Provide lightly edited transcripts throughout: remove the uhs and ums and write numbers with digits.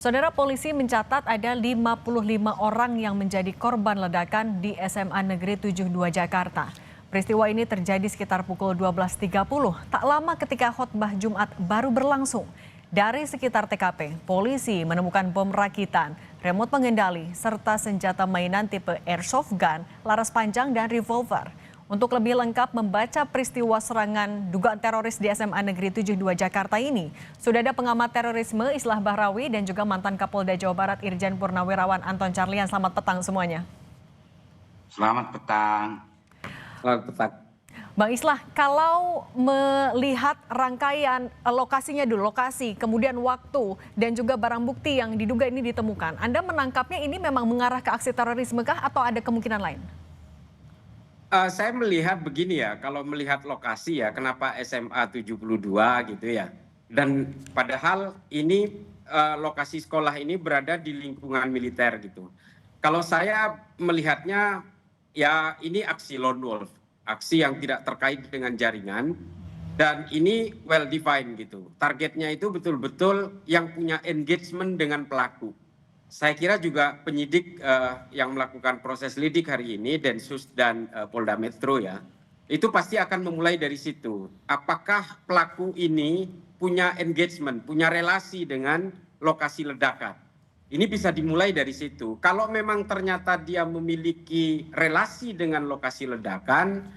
Saudara, polisi mencatat ada 55 orang yang menjadi korban ledakan di SMA Negeri 72 Jakarta. Peristiwa ini terjadi sekitar pukul 12.30, tak lama ketika khotbah Jumat baru berlangsung. Dari sekitar TKP, polisi menemukan bom rakitan, remote pengendali, serta senjata mainan tipe airsoft gun, laras panjang, dan revolver. Untuk lebih lengkap membaca peristiwa serangan dugaan teroris di SMA Negeri 72 Jakarta ini, sudah ada pengamat terorisme Islah Bahrawi dan juga mantan Kapolda Jawa Barat Irjen Purnawirawan Anton Carlian. Selamat petang semuanya. Selamat petang. Selamat petang. Bang Islah, kalau melihat rangkaian lokasinya dulu, lokasi, kemudian waktu, dan juga barang bukti yang diduga ini ditemukan, Anda menangkapnya ini memang mengarah ke aksi terorisme kah atau ada kemungkinan lain? Saya melihat begini ya, kalau melihat lokasi ya, kenapa SMA 72 gitu ya. Dan padahal ini lokasi sekolah ini berada di lingkungan militer gitu. Kalau saya melihatnya ya ini aksi lone wolf, aksi yang tidak terkait dengan jaringan. Dan ini well defined gitu. Targetnya itu betul-betul yang punya engagement dengan pelaku. Saya kira juga penyidik yang melakukan proses lidik hari ini, Densus dan Polda Metro ya, itu pasti akan memulai dari situ. Apakah pelaku ini punya engagement, punya relasi dengan lokasi ledakan? Ini bisa dimulai dari situ. Kalau memang ternyata dia memiliki relasi dengan lokasi ledakan,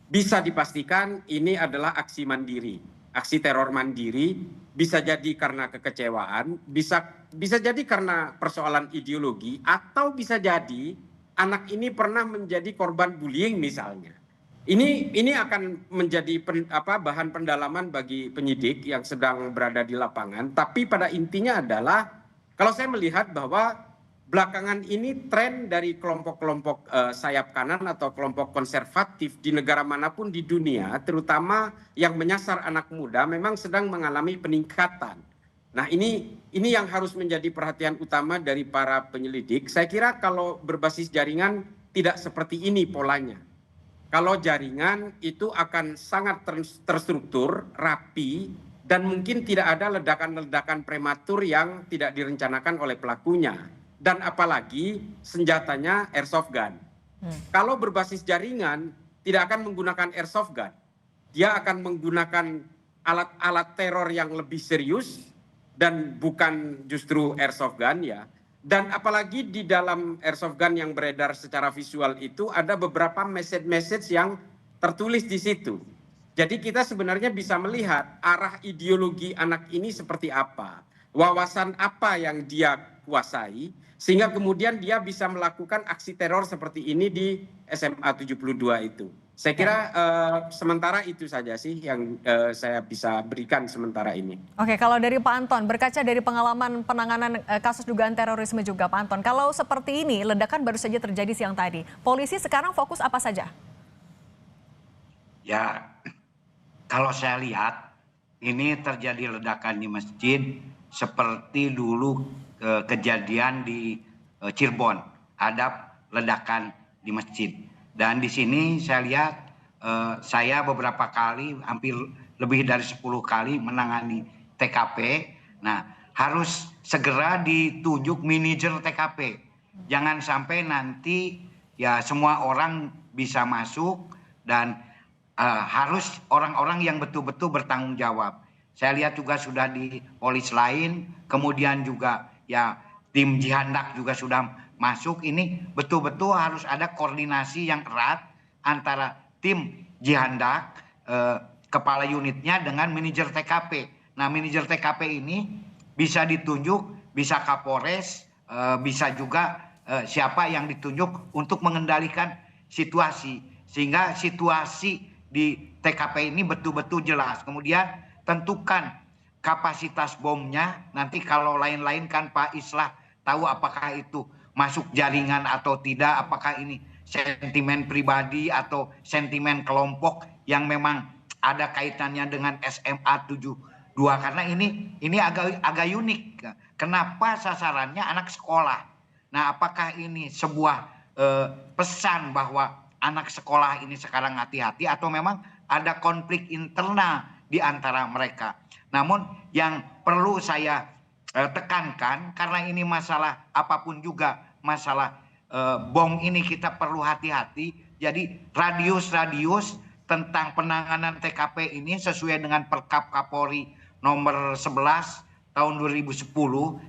bisa dipastikan ini adalah aksi mandiri, aksi teror mandiri. Bisa jadi karena kekecewaan, bisa jadi karena persoalan ideologi, atau bisa jadi anak ini pernah menjadi korban bullying misalnya. Ini akan menjadi bahan pendalaman bagi penyidik yang sedang berada di lapangan. Tapi pada intinya adalah kalau saya melihat bahwa belakangan ini tren dari kelompok-kelompok sayap kanan atau kelompok konservatif di negara manapun di dunia, terutama yang menyasar anak muda, memang sedang mengalami peningkatan. Nah ini yang harus menjadi perhatian utama dari para penyelidik. Saya kira kalau berbasis jaringan tidak seperti ini polanya. Kalau jaringan itu akan sangat terstruktur, rapi, dan mungkin tidak ada ledakan-ledakan prematur yang tidak direncanakan oleh pelakunya. Dan apalagi senjatanya airsoft gun. Kalau berbasis jaringan tidak akan menggunakan airsoft gun. Dia akan menggunakan alat-alat teror yang lebih serius dan bukan justru airsoft gun ya. Dan apalagi di dalam airsoft gun yang beredar secara visual itu ada beberapa message yang tertulis di situ. Jadi kita sebenarnya bisa melihat arah ideologi anak ini seperti apa. Wawasan apa yang dia kuasai, sehingga kemudian dia bisa melakukan aksi teror seperti ini di SMA 72 itu. Saya kira sementara itu saja sih yang saya bisa berikan sementara ini. Oke, kalau dari Pak Anton, berkaca dari pengalaman penanganan kasus dugaan terorisme juga Pak Anton, kalau seperti ini ledakan baru saja terjadi siang tadi, polisi sekarang fokus apa saja? Ya, kalau saya lihat ini terjadi ledakan di masjid seperti dulu kejadian di Cirebon, ada ledakan di masjid. Dan di sini saya lihat saya beberapa kali, hampir lebih dari 10 kali menangani TKP. Nah, harus segera ditunjuk manajer TKP. Jangan sampai nanti ya semua orang bisa masuk dan harus orang-orang yang betul-betul bertanggung jawab. Saya lihat juga sudah di polis lain, kemudian juga ya tim Jihandak juga sudah masuk. Ini betul-betul harus ada koordinasi yang erat antara tim Jihandak, kepala unitnya dengan manajer TKP. Nah, manajer TKP ini bisa ditunjuk, bisa Kapolres, bisa juga siapa yang ditunjuk untuk mengendalikan situasi. Sehingga situasi di TKP ini betul-betul jelas. Kemudian tentukan kapasitas bomnya. Nanti kalau lain-lain kan Pak Islah tahu apakah itu masuk jaringan atau tidak, apakah ini sentimen pribadi atau sentimen kelompok yang memang ada kaitannya dengan SMA 72, karena ini agak unik. Kenapa sasarannya anak sekolah? Nah, apakah ini sebuah pesan bahwa anak sekolah ini sekarang hati-hati atau memang ada konflik internal di antara mereka? Namun yang perlu saya tekankan karena ini masalah apapun juga masalah bom ini kita perlu hati-hati. Jadi radius tentang penanganan TKP ini sesuai dengan Perkap Kapolri nomor 11 tahun 2010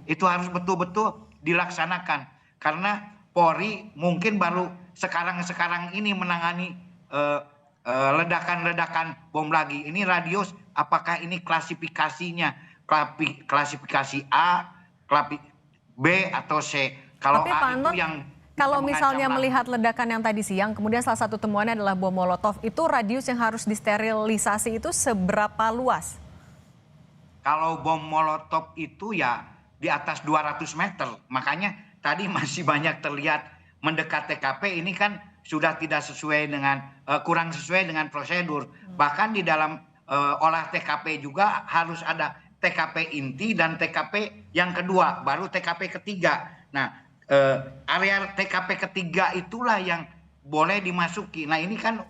itu harus betul-betul dilaksanakan karena Polri mungkin baru sekarang ini menangani ledakan-ledakan bom lagi. Ini radius apakah ini klasifikasinya klasifikasi A, B atau C. Kalau Tapi A Pak itu Anton, yang kalau mengancam misalnya melihat ledakan yang tadi siang, kemudian salah satu temuannya adalah bom molotov, itu radius yang harus disterilisasi itu seberapa luas? Kalau bom molotov itu ya di atas 200 meter. Makanya tadi masih banyak terlihat mendekat TKP ini kan sudah tidak sesuai dengan kurang sesuai dengan prosedur. Bahkan di dalam olah TKP juga harus ada TKP inti dan TKP yang kedua, baru TKP ketiga. Nah, area TKP ketiga itulah yang boleh dimasuki. Nah, ini kan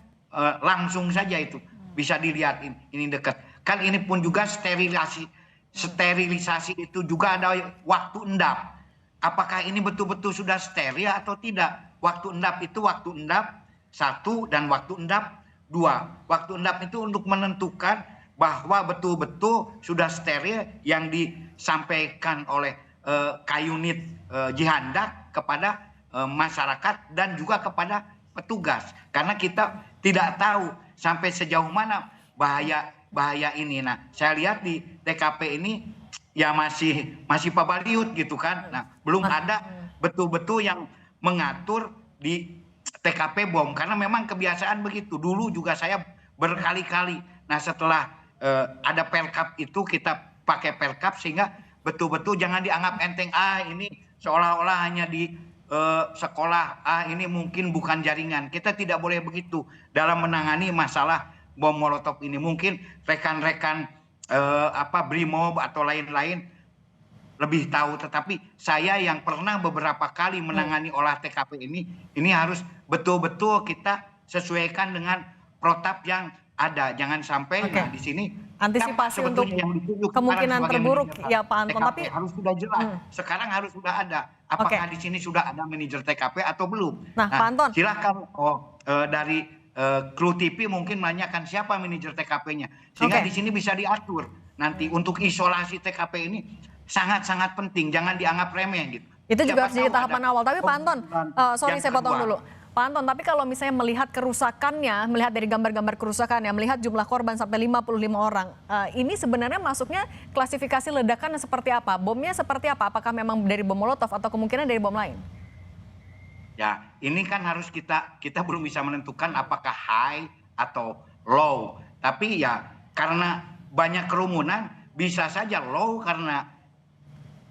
langsung saja itu bisa dilihat ini dekat. Kan ini pun juga sterilisasi itu juga ada waktu endap. Apakah ini betul-betul sudah steril atau tidak? Waktu endap itu waktu endap 1 dan waktu endap 2. Waktu endap itu untuk menentukan bahwa betul-betul sudah steril yang disampaikan oleh Kayunit Jihandak kepada masyarakat dan juga kepada petugas. Karena kita tidak tahu sampai sejauh mana bahaya ini. Nah, saya lihat di TKP ini ya masih pabaliut gitu kan. Nah, belum ada betul-betul yang mengatur di TKP bom karena memang kebiasaan begitu. Dulu juga saya berkali-kali. Nah, setelah ada Perkap itu kita pakai Perkap sehingga betul-betul jangan dianggap enteng ini seolah-olah hanya di sekolah ini mungkin bukan jaringan. Kita tidak boleh begitu dalam menangani masalah bom molotov ini. Mungkin rekan-rekan Brimob atau lain-lain lebih tahu, tetapi saya yang pernah beberapa kali menangani olah TKP ini harus betul-betul kita sesuaikan dengan protap yang ada. Jangan sampai nah di sini antisipasi untuk kemungkinan terburuk ya Pak Anton, TKP tapi harus sudah jelas. Sekarang harus sudah ada. Apakah di sini sudah ada manajer TKP atau belum? Nah, Pak Anton, silakan dari kru TV mungkin menanyakan siapa manajer TKP-nya sehingga di sini bisa diatur nanti untuk isolasi TKP ini sangat-sangat penting, jangan dianggap remeh gitu. Itu juga harus jadi tahapan awal. Tapi Pak Anton, sorry saya potong dulu. Pak Anton, tapi kalau misalnya melihat kerusakannya, melihat dari gambar-gambar kerusakannya, melihat jumlah korban sampai 55 orang, ini sebenarnya masuknya klasifikasi ledakan seperti apa? Bomnya seperti apa? Apakah memang dari bom molotov atau kemungkinan dari bom lain? Ya, ini kan harus kita belum bisa menentukan apakah high atau low. Tapi ya karena banyak kerumunan bisa saja low karena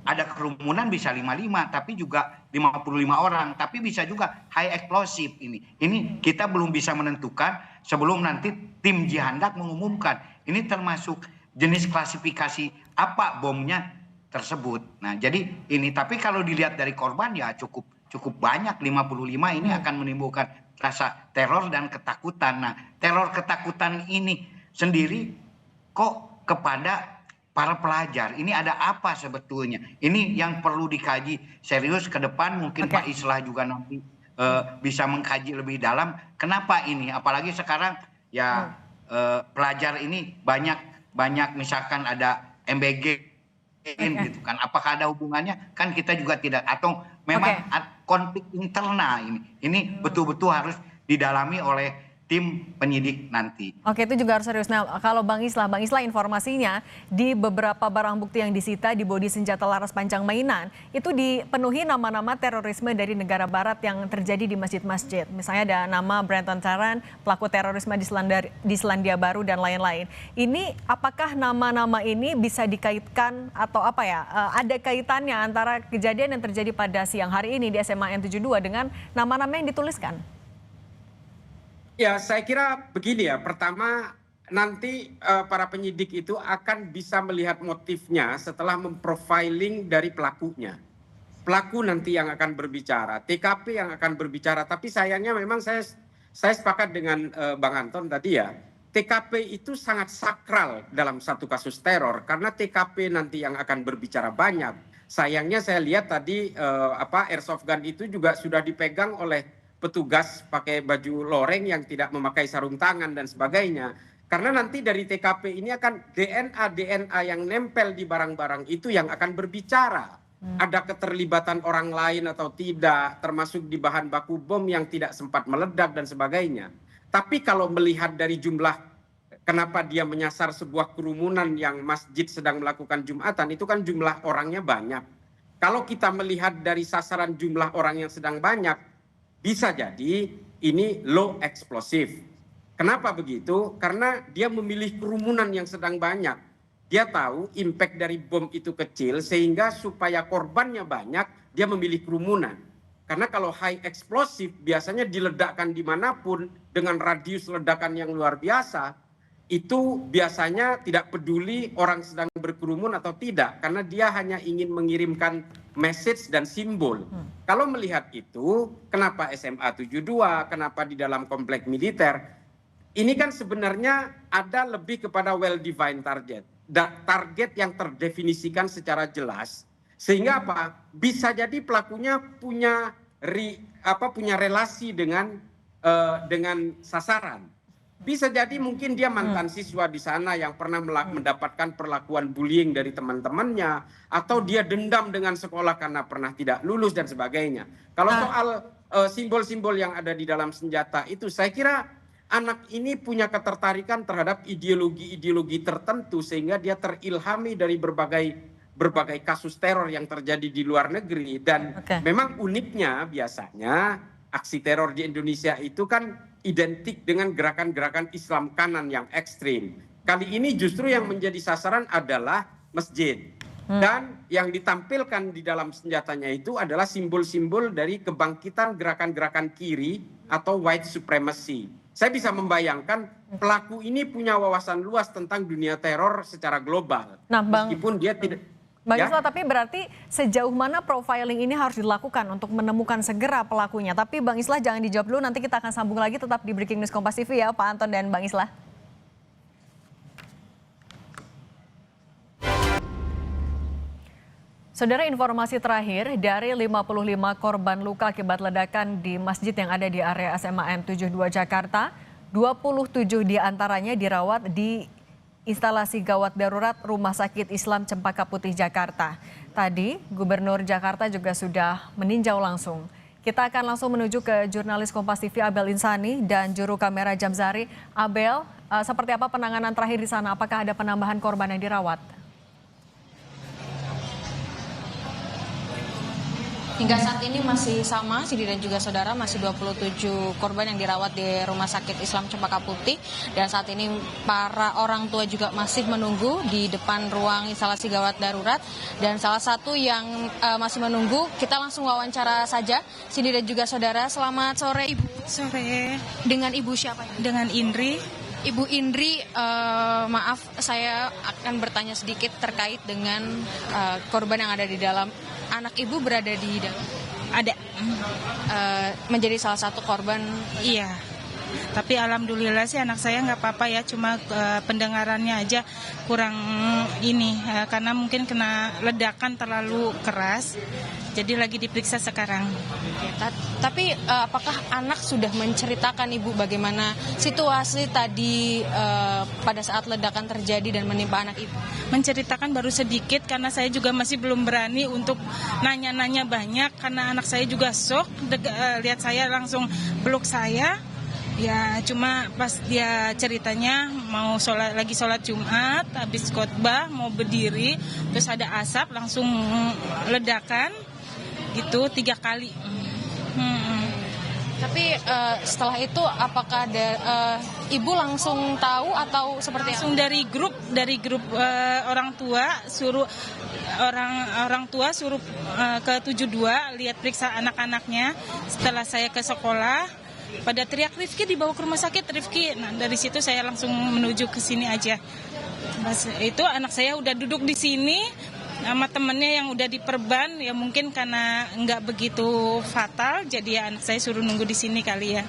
ada kerumunan bisa 55 tapi juga 55 orang, tapi bisa juga high explosive ini. Ini kita belum bisa menentukan sebelum nanti tim Jihandak mengumumkan. Ini termasuk jenis klasifikasi apa bomnya tersebut. Nah, jadi ini tapi kalau dilihat dari korban ya cukup banyak 55 ini akan menimbulkan rasa teror dan ketakutan. Nah, teror ketakutan ini sendiri kok kepada para pelajar. Ini ada apa sebetulnya? Ini yang perlu dikaji serius ke depan. Mungkin Pak Islah juga nanti bisa mengkaji lebih dalam. Kenapa ini? Apalagi sekarang ya pelajar ini banyak misalkan ada MBG gitu kan. Apakah ada hubungannya? Kan kita juga tidak. Atau memang konflik internal ini. Ini betul-betul harus didalami oleh tim penyidik nanti. Oke, itu juga harus serius. Nah, kalau Bang Islah informasinya di beberapa barang bukti yang disita di bodi senjata laras panjang mainan itu dipenuhi nama-nama terorisme dari negara barat yang terjadi di masjid-masjid. Misalnya ada nama Brenton Tarrant, pelaku terorisme di Selandia Baru dan lain-lain. Ini apakah nama-nama ini bisa dikaitkan atau apa ya? Ada kaitannya antara kejadian yang terjadi pada siang hari ini di SMA N72 dengan nama-nama yang dituliskan? Ya, saya kira begini ya. Pertama, nanti para penyidik itu akan bisa melihat motifnya setelah memprofiling dari pelakunya. Pelaku nanti yang akan berbicara, TKP yang akan berbicara. Tapi sayangnya memang saya sepakat dengan Bang Anton tadi ya. TKP itu sangat sakral dalam satu kasus teror karena TKP nanti yang akan berbicara banyak. Sayangnya saya lihat tadi airsoft gun itu juga sudah dipegang oleh petugas pakai baju loreng yang tidak memakai sarung tangan dan sebagainya. Karena nanti dari TKP ini akan DNA yang nempel di barang-barang itu yang akan berbicara. Ada keterlibatan orang lain atau tidak, termasuk di bahan baku bom yang tidak sempat meledak dan sebagainya. Tapi kalau melihat dari jumlah kenapa dia menyasar sebuah kerumunan yang masjid sedang melakukan Jumatan, itu kan jumlah orangnya banyak. Kalau kita melihat dari sasaran jumlah orang yang sedang banyak, bisa jadi ini low explosive. Kenapa begitu? Karena dia memilih kerumunan yang sedang banyak. Dia tahu impact dari bom itu kecil, sehingga supaya korbannya banyak, dia memilih kerumunan. Karena kalau high explosive biasanya diledakkan dimanapun dengan radius ledakan yang luar biasa, itu biasanya tidak peduli orang sedang berkerumun atau tidak, karena dia hanya ingin mengirimkan message dan simbol. Kalau melihat itu, kenapa SMA 72, kenapa di dalam komplek militer, ini kan sebenarnya ada lebih kepada well-defined target. Target yang terdefinisikan secara jelas. Sehingga apa? Bisa jadi pelakunya punya relasi dengan sasaran. Bisa jadi mungkin dia mantan siswa di sana yang pernah mendapatkan perlakuan bullying dari teman-temannya, atau dia dendam dengan sekolah karena pernah tidak lulus dan sebagainya. Kalau soal simbol-simbol yang ada di dalam senjata itu, saya kira anak ini punya ketertarikan terhadap ideologi-ideologi tertentu sehingga dia terilhami dari berbagai kasus teror yang terjadi di luar negeri. Dan memang uniknya biasanya aksi teror di Indonesia itu kan identik dengan gerakan-gerakan Islam kanan yang ekstrim. Kali ini justru yang menjadi sasaran adalah masjid. Dan yang ditampilkan di dalam senjatanya itu adalah simbol-simbol dari kebangkitan gerakan-gerakan kiri atau white supremacy. Saya bisa membayangkan pelaku ini punya wawasan luas tentang dunia teror secara global. Nah, meskipun dia tidak... Bang Islah, tapi berarti sejauh mana profiling ini harus dilakukan untuk menemukan segera pelakunya? Tapi Bang Islah jangan dijawab dulu, nanti kita akan sambung lagi tetap di Breaking News Kompas TV ya, Pak Anton dan Bang Islah. Saudara, informasi terakhir dari 55 korban luka akibat ledakan di masjid yang ada di area SMA M72 Jakarta, 27 diantaranya dirawat di instalasi gawat darurat Rumah Sakit Islam Cempaka Putih Jakarta. Tadi Gubernur Jakarta juga sudah meninjau langsung. Kita akan langsung menuju ke jurnalis Kompas TV Abel Insani dan juru kamera Jamzari. Abel, seperti apa penanganan terakhir di sana? Apakah ada penambahan korban yang dirawat? Hingga saat ini masih sama, Sidi dan juga saudara, masih 27 korban yang dirawat di Rumah Sakit Islam Cempaka Putih. Dan saat ini para orang tua juga masih menunggu di depan ruang instalasi gawat darurat. Dan salah satu yang masih menunggu, kita langsung wawancara saja. Sidi dan juga saudara, selamat sore Ibu. Sore. Dengan Ibu siapa? Dengan Indri. Ibu Indri, maaf saya akan bertanya sedikit terkait dengan korban yang ada di dalam. Anak Ibu berada di dalam? Ada. Menjadi salah satu korban? Iya. Tapi alhamdulillah sih anak saya nggak apa-apa ya, cuma pendengarannya aja kurang ini, karena mungkin kena ledakan terlalu keras. Jadi lagi diperiksa sekarang. Tapi apakah anak sudah menceritakan Ibu bagaimana situasi tadi pada saat ledakan terjadi dan menimpa anak Ibu? Menceritakan baru sedikit karena saya juga masih belum berani untuk nanya-nanya banyak karena anak saya juga shock, lihat saya langsung peluk saya. Ya cuma pas dia ceritanya mau lagi sholat Jumat, habis khotbah mau berdiri, terus ada asap langsung ledakan gitu 3 kali. Tapi setelah itu apakah ada Ibu langsung tahu atau seperti langsung apa? dari grup orang tua suruh orang tua suruh ke 72 lihat periksa anak-anaknya. Setelah saya ke sekolah pada teriak Rifki dibawa ke rumah sakit Rifki. Nah dari situ saya langsung menuju ke sini aja. Pas itu anak saya udah duduk di sini sama temennya yang udah diperban, ya mungkin karena nggak begitu fatal, jadi ya anak saya suruh nunggu di sini kali ya.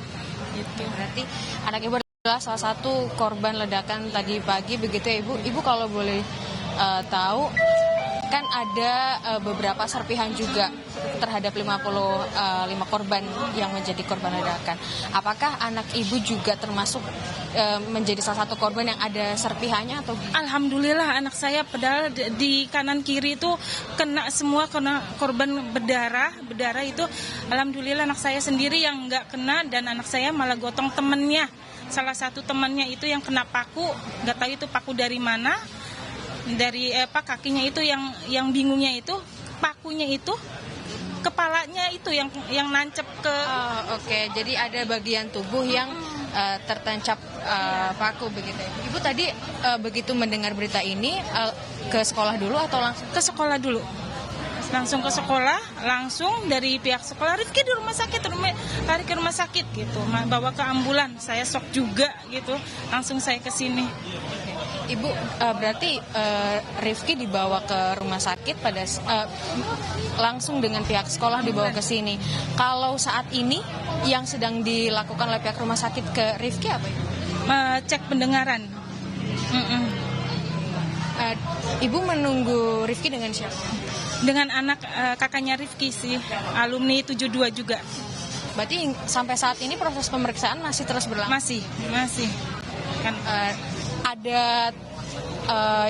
Gitu. Berarti anak Ibu Salah satu korban ledakan tadi pagi begitu ya Ibu. Ibu kalau boleh tahu, kan ada beberapa serpihan juga terhadap 55 korban yang menjadi korban ledakan. Apakah anak Ibu juga termasuk menjadi salah satu korban yang ada serpihannya atau gimana? Alhamdulillah anak saya padahal di kanan kiri itu kena semua, kena korban berdarah itu. Alhamdulillah anak saya sendiri yang nggak kena, dan anak saya malah gotong temennya. Salah satu temannya itu yang kena paku, nggak tahu itu paku dari mana. Dari kakinya itu yang bingungnya itu pakunya itu, kepalanya itu yang nancep ke. Oke, jadi ada bagian tubuh yang tertancap paku begitu. Ibu tadi begitu mendengar berita ini ke sekolah dulu atau langsung? Ke sekolah dulu. Langsung ke sekolah, langsung dari pihak sekolah, Rifki di rumah sakit, lari ke rumah sakit gitu, bawa ke ambulan. Saya shock juga gitu, langsung saya ke sini. Ibu, berarti Rifki dibawa ke rumah sakit langsung dengan pihak sekolah dibawa ke sini. Kalau saat ini yang sedang dilakukan oleh pihak rumah sakit ke Rifki apa Ibu? Cek pendengaran. Ibu menunggu Rifki dengan siapa? Dengan anak kakaknya Rifki sih, alumni 72 juga. Berarti sampai saat ini proses pemeriksaan masih terus berlangsung? Masih. Kan ada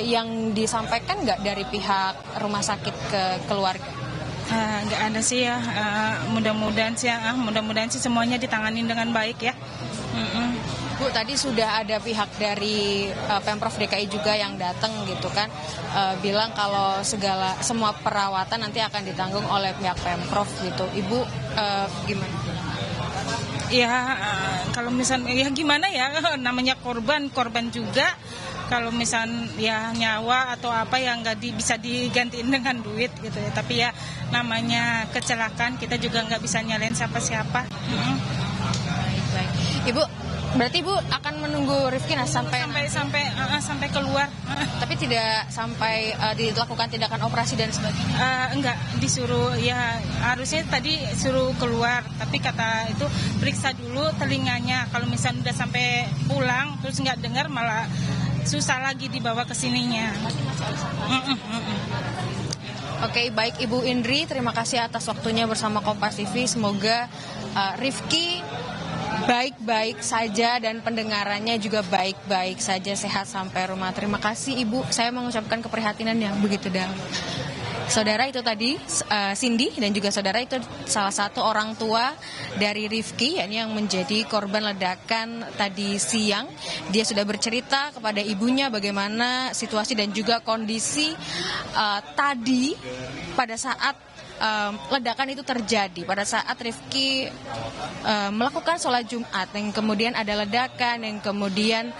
yang disampaikan nggak dari pihak rumah sakit ke keluarga? Nggak ada sih ya. Mudah-mudahan sih semuanya ditanganin dengan baik ya. Bu, tadi sudah ada pihak dari Pemprov DKI juga yang datang gitu kan, bilang kalau semua perawatan nanti akan ditanggung oleh pihak Pemprov gitu. Ibu gimana? Ya kalau misalnya ya gimana ya, namanya korban juga. Kalau misal ya nyawa atau apa yang nggak bisa digantiin dengan duit gitu ya. Tapi ya namanya kecelakaan, kita juga nggak bisa nyalain siapa-siapa. Baik. Ibu, berarti Ibu akan menunggu Rifki sampai keluar. Tapi tidak sampai dilakukan tindakan operasi dan sebagainya? Enggak, disuruh ya, harusnya tadi suruh keluar, tapi kata itu periksa dulu telinganya. Kalau misalnya udah sampai pulang terus nggak dengar, malah susah lagi dibawa ke sininya. Oke, baik Ibu Indri, terima kasih atas waktunya bersama Kompas TV. Semoga Rifki baik-baik saja dan pendengarannya juga baik-baik saja, sehat sampai rumah. Terima kasih Ibu, saya mengucapkan keprihatinan yang begitu dalam. Saudara, itu tadi Cindy dan juga saudara itu salah satu orang tua dari Rifki, yakni yang menjadi korban ledakan tadi siang. Dia sudah bercerita kepada ibunya bagaimana situasi dan juga kondisi tadi pada saat ledakan itu terjadi, pada saat Rifki melakukan sholat Jumat, yang kemudian ada ledakan, yang kemudian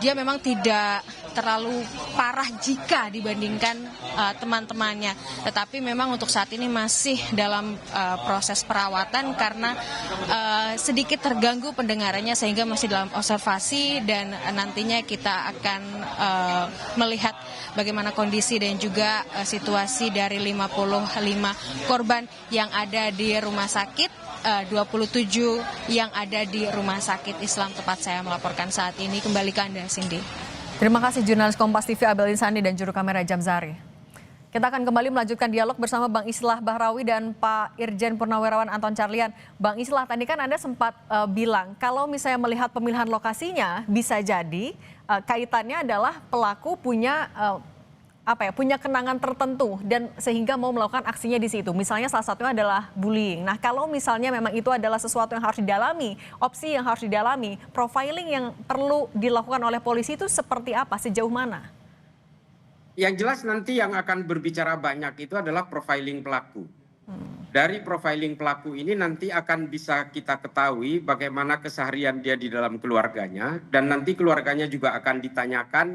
dia memang tidak terlalu parah jika dibandingkan teman-temannya, tetapi memang untuk saat ini masih dalam proses perawatan karena sedikit terganggu pendengarannya sehingga masih dalam observasi, dan nantinya kita akan melihat bagaimana kondisi dan juga situasi dari 55 korban yang ada di rumah sakit, 27 yang ada di Rumah Sakit Islam tempat saya melaporkan saat ini. Kembali ke Anda, Cindy. Terima kasih jurnalis Kompas TV Abel Insani dan juru kamera Jamzari. Kita akan kembali melanjutkan dialog bersama Bang Islah Bahrawi dan Pak Irjen Purnawirawan Anton Carlian. Bang Islah, tadi kan Anda sempat bilang kalau misalnya melihat pemilihan lokasinya bisa jadi kaitannya adalah pelaku punya punya kenangan tertentu dan sehingga mau melakukan aksinya di situ. Misalnya salah satunya adalah bullying. Nah, kalau misalnya memang itu adalah sesuatu yang harus didalami, opsi yang harus didalami, profiling yang perlu dilakukan oleh polisi itu seperti apa, sejauh mana? Yang jelas nanti yang akan berbicara banyak itu adalah profiling pelaku. Dari profiling pelaku ini nanti akan bisa kita ketahui bagaimana keseharian dia di dalam keluarganya, dan nanti keluarganya juga akan ditanyakan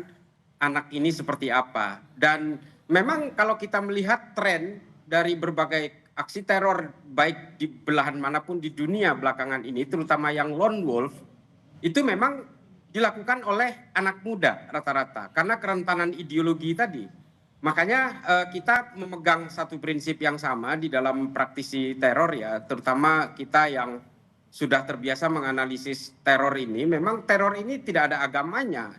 anak ini seperti apa. Dan memang kalau kita melihat tren dari berbagai aksi teror baik di belahan manapun di dunia belakangan ini, terutama yang lone wolf, itu memang dilakukan oleh anak muda rata-rata karena kerentanan ideologi tadi. Makanya kita memegang satu prinsip yang sama di dalam praktisi teror ya, terutama kita yang sudah terbiasa menganalisis teror ini, memang teror ini tidak ada agamanya.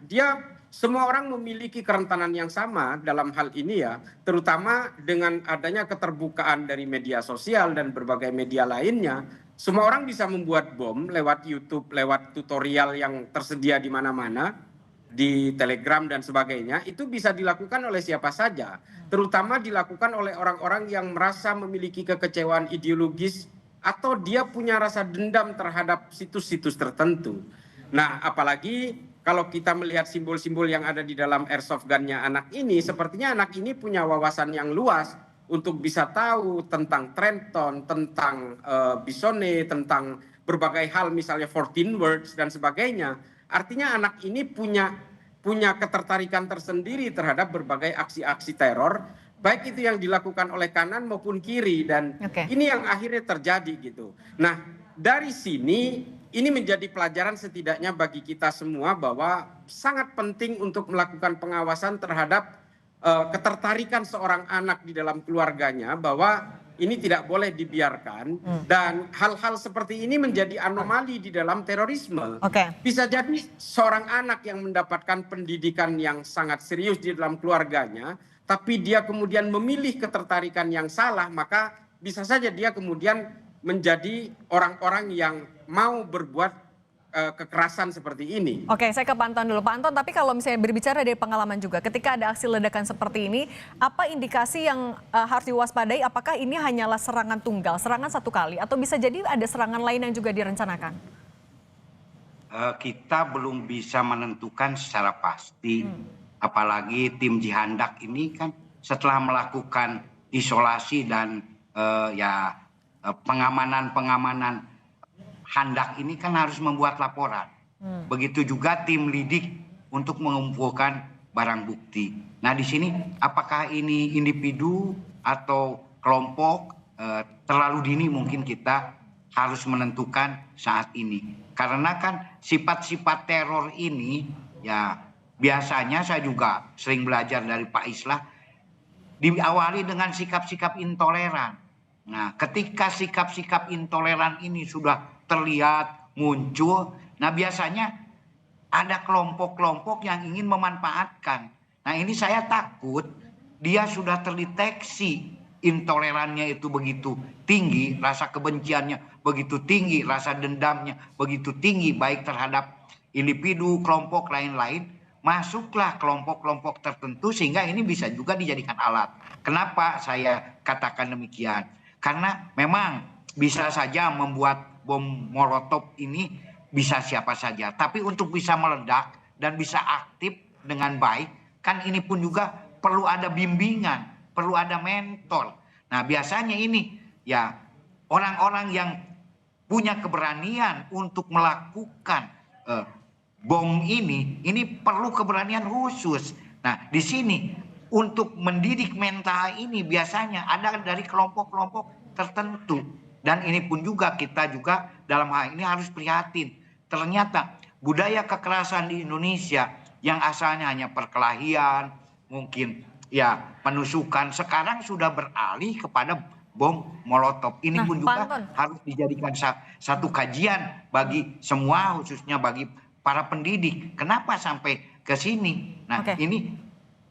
Semua orang memiliki kerentanan yang sama dalam hal ini ya, terutama dengan adanya keterbukaan dari media sosial dan berbagai media lainnya. Semua orang bisa membuat bom lewat YouTube, lewat tutorial yang tersedia di mana-mana, di Telegram dan sebagainya. Itu bisa dilakukan oleh siapa saja, terutama dilakukan oleh orang-orang yang merasa memiliki kekecewaan ideologis atau dia punya rasa dendam terhadap situs-situs tertentu. Nah, apalagi kalau kita melihat simbol-simbol yang ada di dalam airsoft gun-nya anak ini, sepertinya anak ini punya wawasan yang luas untuk bisa tahu tentang Trenton, tentang Bisone, tentang berbagai hal, misalnya 14 words dan sebagainya. Artinya anak ini punya ketertarikan tersendiri terhadap berbagai aksi-aksi teror, baik itu yang dilakukan oleh kanan maupun kiri, dan ini yang akhirnya terjadi gitu. Nah, dari sini ini menjadi pelajaran setidaknya bagi kita semua bahwa sangat penting untuk melakukan pengawasan terhadap ketertarikan seorang anak di dalam keluarganya, bahwa ini tidak boleh dibiarkan, dan hal-hal seperti ini menjadi anomali di dalam terorisme. Bisa jadi seorang anak yang mendapatkan pendidikan yang sangat serius di dalam keluarganya, tapi dia kemudian memilih ketertarikan yang salah, maka bisa saja dia kemudian menjadi orang-orang yang mau berbuat kekerasan seperti ini. Oke, saya ke Pak Anton dulu. Pak Anton, tapi kalau misalnya berbicara dari pengalaman juga, ketika ada aksi ledakan seperti ini, apa indikasi yang harus diwaspadai? Apakah ini hanyalah serangan tunggal, serangan satu kali, atau bisa jadi ada serangan lain yang juga direncanakan? Kita belum bisa menentukan secara pasti. Apalagi tim Jihandak ini kan setelah melakukan isolasi dan pengamanan Handak ini kan harus membuat laporan. Begitu juga tim lidik untuk mengumpulkan barang bukti. Nah, di sini apakah ini individu atau kelompok, terlalu dini mungkin kita harus menentukan saat ini. Karena kan sifat-sifat teror ini ya biasanya saya juga sering belajar dari Pak Islah, diawali dengan sikap-sikap intoleran. Nah, ketika sikap-sikap intoleran ini sudah terlihat muncul, nah biasanya ada kelompok-kelompok yang ingin memanfaatkan. Nah, ini saya takut dia sudah terdeteksi intolerannya itu begitu tinggi, rasa kebenciannya begitu tinggi, rasa dendamnya begitu tinggi, baik terhadap individu, kelompok lain-lain, masuklah kelompok-kelompok tertentu sehingga ini bisa juga dijadikan alat. Kenapa saya katakan demikian? Karena memang bisa saja membuat bom molotov ini bisa siapa saja. Tapi untuk bisa meledak dan bisa aktif dengan baik, kan ini pun juga perlu ada bimbingan, perlu ada mentor. Nah, biasanya ini ya orang-orang yang punya keberanian untuk melakukan bom ini perlu keberanian khusus. Nah, di sini untuk mendidik mental ini biasanya ada dari kelompok-kelompok tertentu. Dan ini pun juga kita juga dalam hal ini harus prihatin. Ternyata budaya kekerasan di Indonesia yang asalnya hanya perkelahian, mungkin ya penusukan, sekarang sudah beralih kepada bom molotov. Ini pun juga harus dijadikan satu kajian bagi semua, khususnya bagi para pendidik. Kenapa sampai ke sini? Nah, ini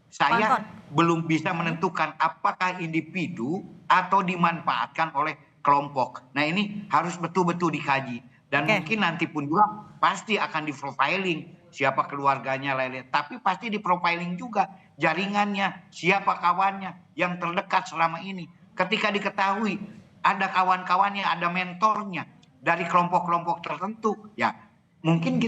saya belum bisa menentukan apakah individu atau dimanfaatkan oleh kelompok. Nah, ini harus betul-betul dikaji. Dan mungkin nanti pun juga pasti akan di-profiling siapa keluarganya, lain-lain. Tapi pasti di-profiling juga jaringannya, siapa kawannya yang terdekat selama ini. Ketika diketahui ada kawan-kawannya, ada mentornya dari kelompok-kelompok tertentu, ya mungkin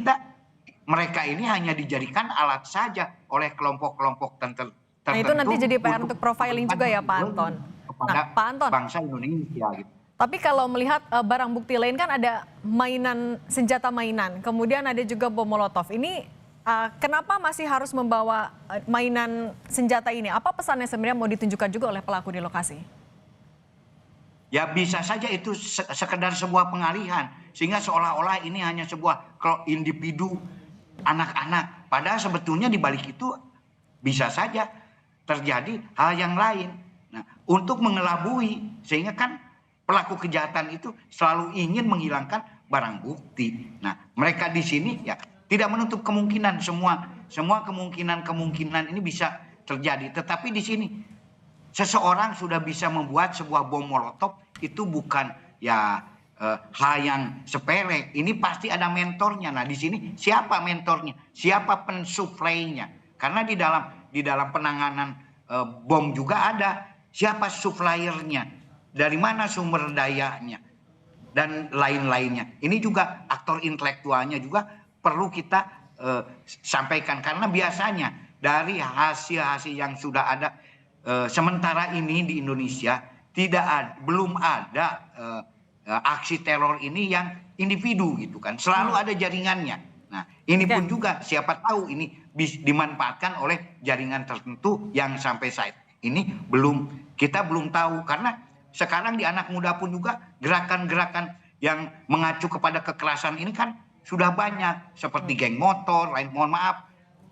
mereka ini hanya dijadikan alat saja oleh kelompok-kelompok tertentu. Nah, itu nanti jadi PR untuk profiling juga ya, Pak Anton. Kepada Pak Anton, bangsa Indonesia gitu. Tapi kalau melihat barang bukti lain kan ada senjata mainan, kemudian ada juga bom molotov. Ini kenapa masih harus membawa mainan senjata ini? Apa pesannya sebenarnya mau ditunjukkan juga oleh pelaku di lokasi? Ya bisa saja itu sekedar sebuah pengalihan. Sehingga seolah-olah ini hanya sebuah individu anak-anak. Padahal sebetulnya di balik itu bisa saja terjadi hal yang lain. Nah, untuk mengelabui, sehingga kan pelaku kejahatan itu selalu ingin menghilangkan barang bukti. Nah, mereka di sini ya tidak menutup kemungkinan semua kemungkinan ini bisa terjadi. Tetapi di sini seseorang sudah bisa membuat sebuah bom molotov, itu bukan ya hal yang sepele. Ini pasti ada mentornya. Nah, di sini siapa mentornya? Siapa pensuplainya? Karena di dalam penanganan bom juga ada siapa suppliernya, dari mana sumber dayanya, dan lain-lainnya. Ini juga aktor intelektualnya juga perlu kita sampaikan, karena biasanya dari hasil-hasil yang sudah ada sementara ini di Indonesia belum ada aksi teror ini yang individu gitu kan, selalu ada jaringannya. Nah, ini pun juga siapa tahu ini dimanfaatkan oleh jaringan tertentu yang sampai saat ini kita belum tahu, karena sekarang di anak muda pun juga gerakan-gerakan yang mengacu kepada kekerasan ini kan sudah banyak, seperti geng motor lain. Mohon maaf,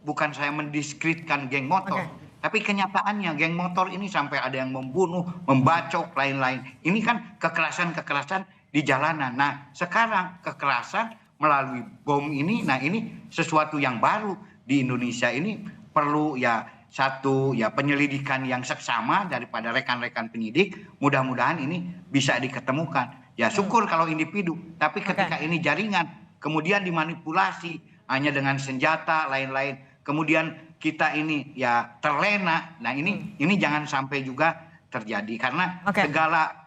bukan saya mendiskreditkan geng motor, tapi kenyataannya geng motor ini sampai ada yang membunuh, membacok, lain-lain. Ini kan kekerasan-kekerasan di jalanan. Nah, sekarang kekerasan melalui bom ini, nah ini sesuatu yang baru di Indonesia. Ini perlu satu penyelidikan yang seksama daripada rekan-rekan penyidik. Mudah-mudahan ini bisa diketemukan. Ya syukur kalau individu, tapi ketika ini jaringan, kemudian dimanipulasi hanya dengan senjata lain-lain, kemudian kita ini terlena. Nah, ini jangan sampai juga terjadi, karena segala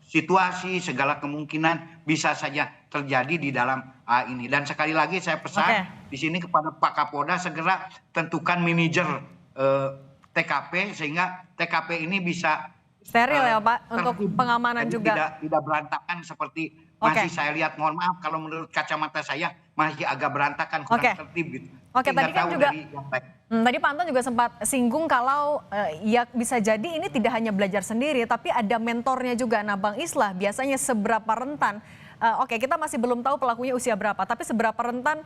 situasi, segala kemungkinan bisa saja terjadi di dalam ini. Dan sekali lagi saya pesan di sini kepada Pak Kapolda, segera tentukan manajer TKP sehingga TKP ini bisa steril ya Pak, untuk pengamanan juga. Tidak berantakan seperti masih saya lihat. Mohon maaf kalau menurut kacamata saya masih agak berantakan, kurang tertib gitu. Tadi kan juga tadi Pak Anton juga sempat singgung kalau ya bisa jadi ini tidak hanya belajar sendiri, tapi ada mentornya juga. Nah, Bang Islah, biasanya seberapa rentan? Kita masih belum tahu pelakunya usia berapa, tapi seberapa rentan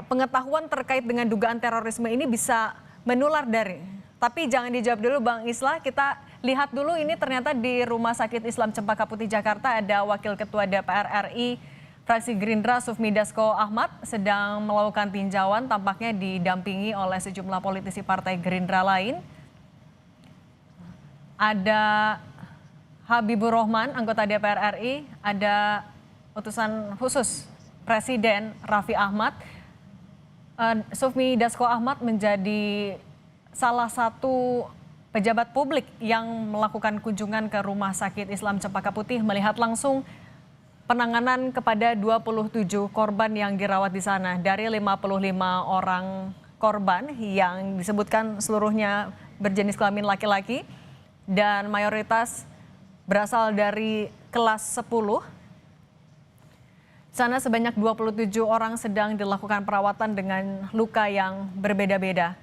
pengetahuan terkait dengan dugaan terorisme ini bisa menular dari. Tapi jangan dijawab dulu Bang Islah, kita lihat dulu ini ternyata di Rumah Sakit Islam Cempaka Putih Jakarta ada Wakil Ketua DPR RI fraksi Gerindra Sufmi Dasko Ahmad sedang melakukan tinjauan, tampaknya didampingi oleh sejumlah politisi partai Gerindra lain. Ada Habibur Rahman, anggota DPR RI, ada utusan khusus Presiden Raffi Ahmad. Sufmi Dasko Ahmad menjadi salah satu pejabat publik yang melakukan kunjungan ke Rumah Sakit Islam Cempaka Putih melihat langsung penanganan kepada 27 korban yang dirawat di sana. Dari 55 orang korban yang disebutkan seluruhnya berjenis kelamin laki-laki dan mayoritas berasal dari kelas 10. Sana sebanyak 27 orang sedang dilakukan perawatan dengan luka yang berbeda-beda.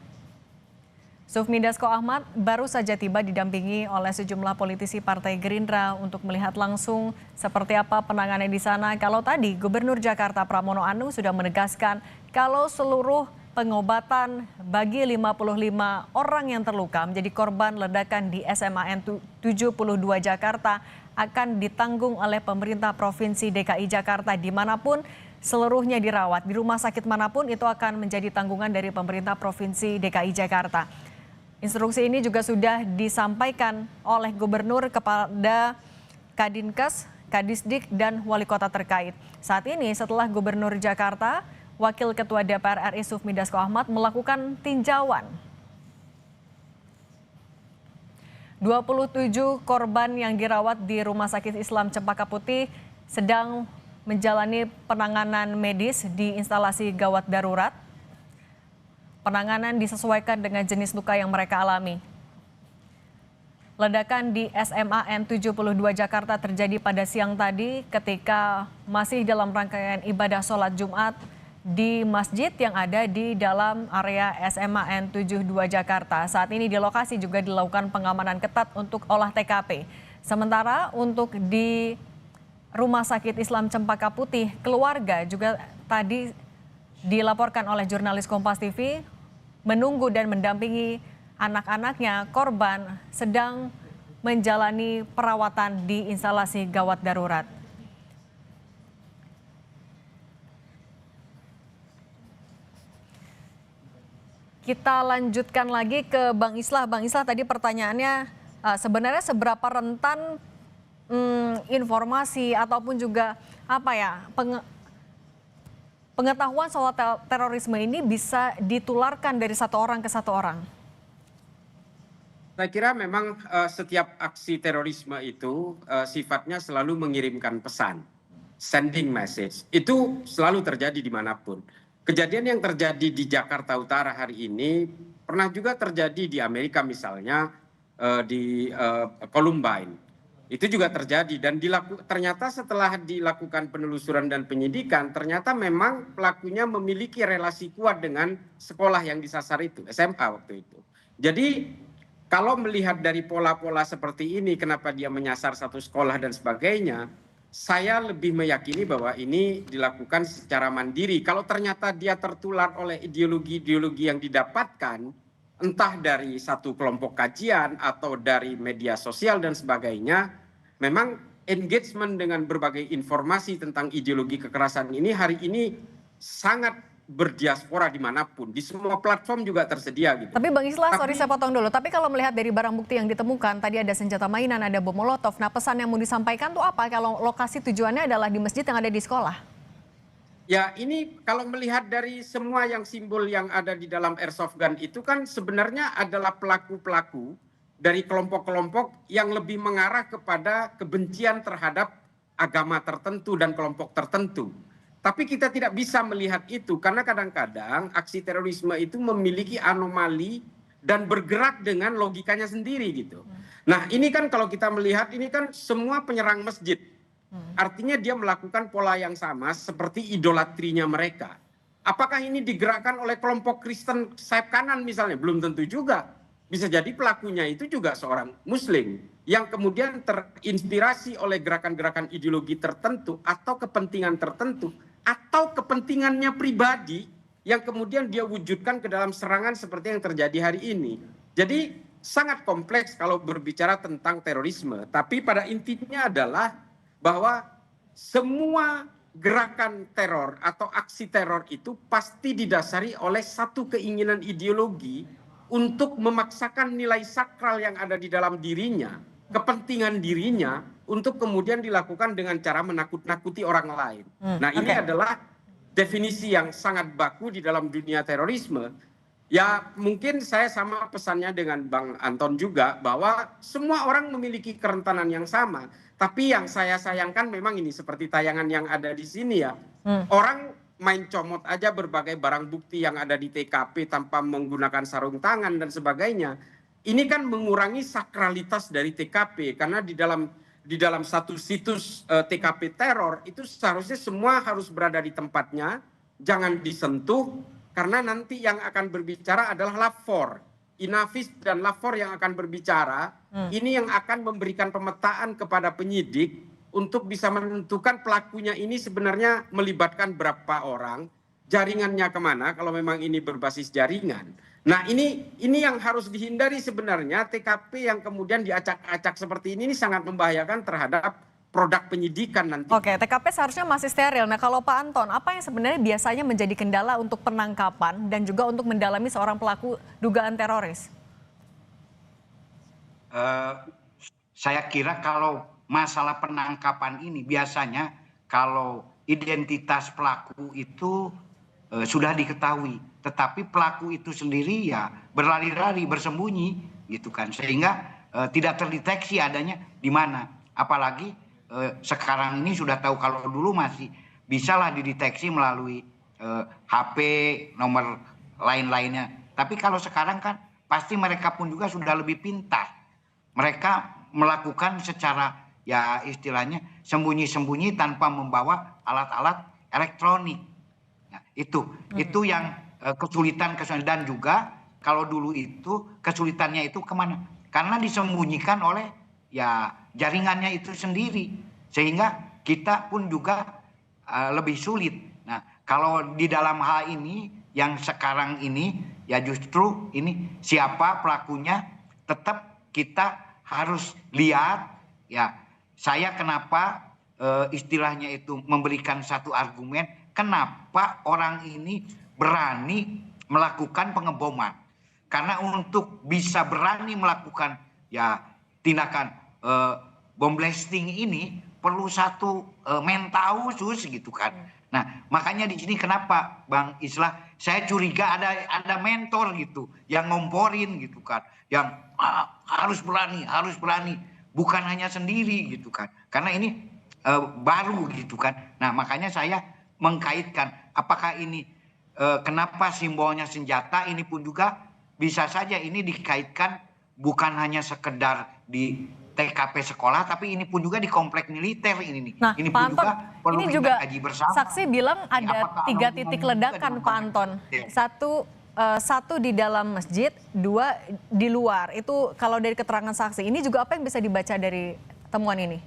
Sufmi Dasko Ahmad baru saja tiba didampingi oleh sejumlah politisi Partai Gerindra untuk melihat langsung seperti apa penanganan di sana. Kalau tadi Gubernur Jakarta Pramono Anung sudah menegaskan kalau seluruh pengobatan bagi 55 orang yang terluka menjadi korban ledakan di SMA N 72 Jakarta akan ditanggung oleh pemerintah Provinsi DKI Jakarta dimanapun seluruhnya dirawat. Di rumah sakit manapun itu akan menjadi tanggungan dari pemerintah Provinsi DKI Jakarta. Instruksi ini juga sudah disampaikan oleh Gubernur kepada Kadinkes, Kadisdik, dan Wali Kota terkait. Saat ini setelah Gubernur Jakarta, Wakil Ketua DPR RI Sufmi Dasko Ahmad melakukan tinjauan. 27 korban yang dirawat di Rumah Sakit Islam Cempaka Putih sedang menjalani penanganan medis di instalasi gawat darurat. Penanganan disesuaikan dengan jenis luka yang mereka alami. Ledakan di SMA N 72 Jakarta terjadi pada siang tadi ketika masih dalam rangkaian ibadah sholat Jumat di masjid yang ada di dalam area SMA N 72 Jakarta. Saat ini di lokasi juga dilakukan pengamanan ketat untuk olah TKP. Sementara untuk di Rumah Sakit Islam Cempaka Putih, keluarga juga tadi dilaporkan oleh jurnalis Kompas TV menunggu dan mendampingi anak-anaknya korban sedang menjalani perawatan di instalasi gawat darurat. Kita lanjutkan lagi ke Bang Islah. Bang Islah, tadi pertanyaannya sebenarnya seberapa rentan informasi ataupun juga apa ya pengetahuan soal terorisme ini bisa ditularkan dari satu orang ke satu orang? Saya kira memang setiap aksi terorisme itu sifatnya selalu mengirimkan pesan, sending message. Itu selalu terjadi dimanapun. Kejadian yang terjadi di Jakarta Utara hari ini pernah juga terjadi di Amerika misalnya di Columbine. Itu juga terjadi dan ternyata setelah dilakukan penelusuran dan penyidikan, ternyata memang pelakunya memiliki relasi kuat dengan sekolah yang disasar itu, SMA waktu itu. Jadi kalau melihat dari pola-pola seperti ini, kenapa dia menyasar satu sekolah dan sebagainya, saya lebih meyakini bahwa ini dilakukan secara mandiri. Kalau ternyata dia tertular oleh ideologi-ideologi yang didapatkan, entah dari satu kelompok kajian atau dari media sosial dan sebagainya, memang engagement dengan berbagai informasi tentang ideologi kekerasan ini hari ini sangat berdiaspora dimanapun, di semua platform juga tersedia gitu. Tapi Bang Islah, sorry saya potong dulu. Tapi kalau melihat dari barang bukti yang ditemukan, tadi ada senjata mainan, ada bom molotov. Nah, pesan yang mau disampaikan tuh apa kalau lokasi tujuannya adalah di masjid yang ada di sekolah? Ya, ini kalau melihat dari semua yang simbol yang ada di dalam airsoft gun itu kan sebenarnya adalah pelaku-pelaku dari kelompok-kelompok yang lebih mengarah kepada kebencian terhadap agama tertentu dan kelompok tertentu. Tapi kita tidak bisa melihat itu karena kadang-kadang aksi terorisme itu memiliki anomali dan bergerak dengan logikanya sendiri gitu. Nah, ini kan kalau kita melihat ini kan semua penyerang masjid. Artinya dia melakukan pola yang sama seperti idolatrinya mereka. Apakah ini digerakkan oleh kelompok Kristen sayap kanan misalnya? Belum tentu juga. Bisa jadi pelakunya itu juga seorang muslim yang kemudian terinspirasi oleh gerakan-gerakan ideologi tertentu atau kepentingan tertentu atau kepentingannya pribadi yang kemudian dia wujudkan ke dalam serangan seperti yang terjadi hari ini. Jadi sangat kompleks kalau berbicara tentang terorisme, tapi pada intinya adalah bahwa semua gerakan teror atau aksi teror itu pasti didasari oleh satu keinginan ideologi untuk memaksakan nilai sakral yang ada di dalam dirinya, kepentingan dirinya, untuk kemudian dilakukan dengan cara menakut-nakuti orang lain. Nah, ini adalah definisi yang sangat baku di dalam dunia terorisme. Ya, mungkin saya sama pesannya dengan Bang Anton juga, bahwa semua orang memiliki kerentanan yang sama. Tapi yang saya sayangkan memang ini seperti tayangan yang ada di sini ya. Orang main comot aja berbagai barang bukti yang ada di TKP tanpa menggunakan sarung tangan dan sebagainya. Ini kan mengurangi sakralitas dari TKP karena di dalam satu situs TKP teror itu seharusnya semua harus berada di tempatnya, jangan disentuh karena nanti yang akan berbicara adalah lapor. Inavis dan lapor yang akan berbicara, ini yang akan memberikan pemetaan kepada penyidik untuk bisa menentukan pelakunya ini sebenarnya melibatkan berapa orang, jaringannya kemana kalau memang ini berbasis jaringan. Nah, ini yang harus dihindari sebenarnya. TKP yang kemudian diacak-acak seperti ini sangat membahayakan terhadap produk penyidikan nanti. Oke, TKP seharusnya masih steril. Nah, kalau Pak Anton, apa yang sebenarnya biasanya menjadi kendala untuk penangkapan dan juga untuk mendalami seorang pelaku dugaan teroris? Saya kira kalau masalah penangkapan ini biasanya kalau identitas pelaku itu sudah diketahui, tetapi pelaku itu sendiri ya berlari-lari, bersembunyi gitu kan, sehingga tidak terdeteksi adanya di mana. Apalagi sekarang ini sudah tahu, kalau dulu masih bisalah dideteksi melalui HP, nomor lain-lainnya. Tapi kalau sekarang kan pasti mereka pun juga sudah lebih pintar. Mereka melakukan secara ya istilahnya sembunyi-sembunyi tanpa membawa alat-alat elektronik. Nah, itu yang kesulitan dan juga kalau dulu itu kesulitannya itu kemana? Karena disembunyikan oleh ya jaringannya itu sendiri, sehingga kita pun juga lebih sulit. Nah, kalau di dalam hal ini yang sekarang ini ya justru ini siapa pelakunya tetap kita harus lihat ya. Saya kenapa istilahnya itu memberikan satu argumen kenapa orang ini berani melakukan pengeboman. Karena untuk bisa berani melakukan ya tindakan bom blasting ini perlu satu mental khusus gitu kan. Nah, makanya di sini kenapa Bang Islah saya curiga ada mentor gitu yang ngomporin gitu kan, yang harus berani, bukan hanya sendiri gitu kan. Karena ini baru gitu kan. Nah, makanya saya mengkaitkan apakah ini kenapa simbolnya senjata, ini pun juga bisa saja ini dikaitkan bukan hanya sekedar di TKP sekolah, tapi ini pun juga di komplek militer ini nih. Nah, ini Pak pun Anton, juga perlu ini kita juga kaji bersama. saksi bilang ada Apakah 3 titik ledakan, Pak Anton. Satu di dalam masjid, 2 di luar. Itu kalau dari keterangan saksi, ini juga apa yang bisa dibaca dari temuan ini?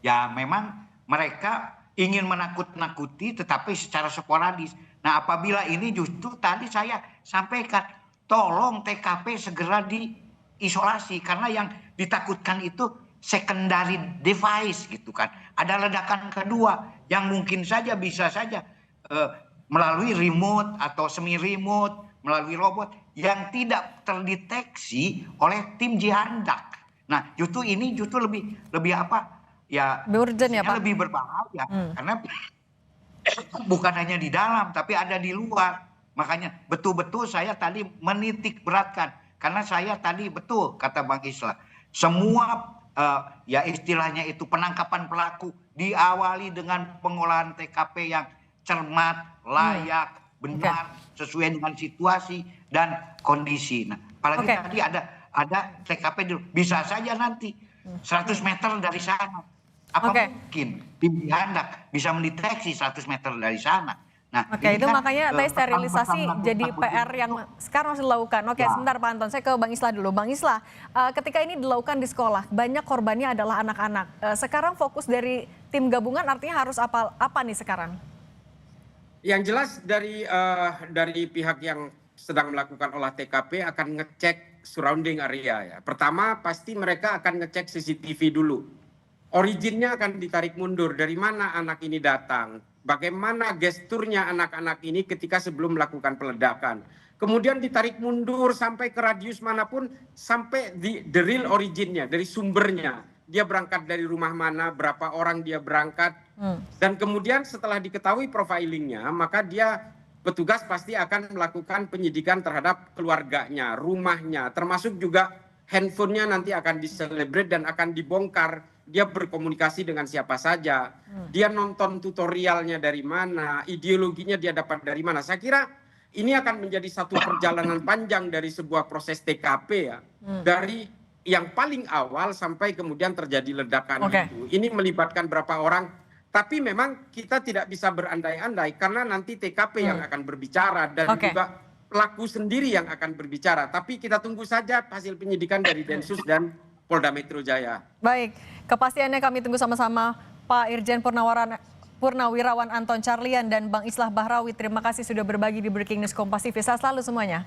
Ya memang mereka ingin menakut-nakuti tetapi secara sporadis. Nah, apabila ini justru tadi saya sampaikan, tolong TKP segera diisolasi karena yang ditakutkan itu secondary device gitu kan. Ada ledakan kedua yang mungkin saja bisa saja melalui remote atau semi remote, melalui robot yang tidak terdeteksi oleh tim jihandak. Nah, justru ini lebih apa? Ya, urgent ya, Pak? lebih berbahaya karena bukan hanya di dalam tapi ada di luar. Makanya betul-betul saya tadi menitik beratkan karena saya tadi betul kata Bang Islah, semua ya istilahnya itu penangkapan pelaku diawali dengan pengolahan TKP yang cermat, layak, benar, sesuai dengan situasi dan kondisi. Nah, apalagi tadi ada TKP dulu, bisa saja nanti 100 meter dari sana. Apa mungkin tim jihandak bisa mendeteksi 100 meter dari sana? Nah, itu kan, makanya tadi sterilisasi jadi PR yang sekarang harus dilakukan. Sebentar Pak Anton, saya ke Bang Islah dulu. Bang Islah, ketika ini dilakukan di sekolah, banyak korbannya adalah anak-anak. Sekarang fokus dari tim gabungan artinya harus apa nih sekarang? Yang jelas dari pihak yang sedang melakukan olah TKP akan ngecek surrounding area ya. Pertama pasti mereka akan ngecek CCTV dulu. Originnya akan ditarik mundur, dari mana anak ini datang, bagaimana gesturnya anak-anak ini ketika sebelum melakukan peledakan. Kemudian ditarik mundur sampai ke radius manapun, sampai di the real originnya, dari sumbernya. Dia berangkat dari rumah mana, berapa orang dia berangkat. Dan kemudian setelah diketahui profilingnya, maka petugas pasti akan melakukan penyidikan terhadap keluarganya, rumahnya, termasuk juga handphonenya nanti akan diselebrate dan akan dibongkar. Dia berkomunikasi dengan siapa saja, dia nonton tutorialnya dari mana, ideologinya dia dapat dari mana. Saya kira ini akan menjadi satu perjalanan panjang dari sebuah proses TKP ya, dari yang paling awal sampai kemudian terjadi ledakan itu. Ini melibatkan berapa orang, tapi memang kita tidak bisa berandai-andai karena nanti TKP yang akan berbicara dan juga pelaku sendiri yang akan berbicara. Tapi kita tunggu saja hasil penyidikan dari Densus dan Polda Metro Jaya. Baik, kepastiannya kami tunggu sama-sama Pak Irjen Purnawirawan Anton Carlian dan Bang Islah Bahrawi. Terima kasih sudah berbagi di Breaking News Kompas TV. Sehat selalu semuanya.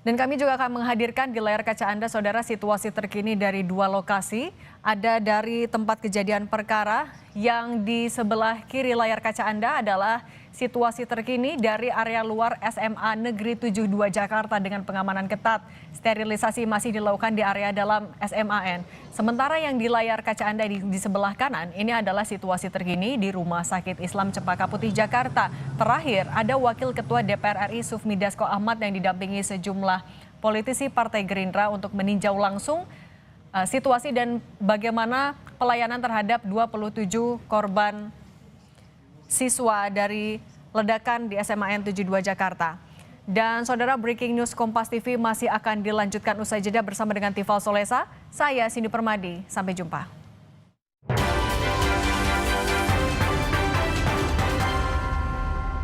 Dan kami juga akan menghadirkan di layar kaca Anda, saudara, situasi terkini dari 2 lokasi. Ada dari tempat kejadian perkara, yang di sebelah kiri layar kaca Anda adalah situasi terkini dari area luar SMA Negeri 72 Jakarta dengan pengamanan ketat. Sterilisasi masih dilakukan di area dalam SMAN. Sementara yang di layar kaca Anda di sebelah kanan, ini adalah situasi terkini di Rumah Sakit Islam Cempaka Putih Jakarta. Terakhir, ada Wakil Ketua DPR RI Sufmi Dasko Ahmad yang didampingi sejumlah politisi Partai Gerindra untuk meninjau langsung situasi dan bagaimana pelayanan terhadap 27 korban siswa dari ledakan di SMAN 72 Jakarta. Dan saudara, Breaking News Kompas TV masih akan dilanjutkan usai jeda bersama dengan Tifal Solesa. Saya Cindy Permadi, sampai jumpa.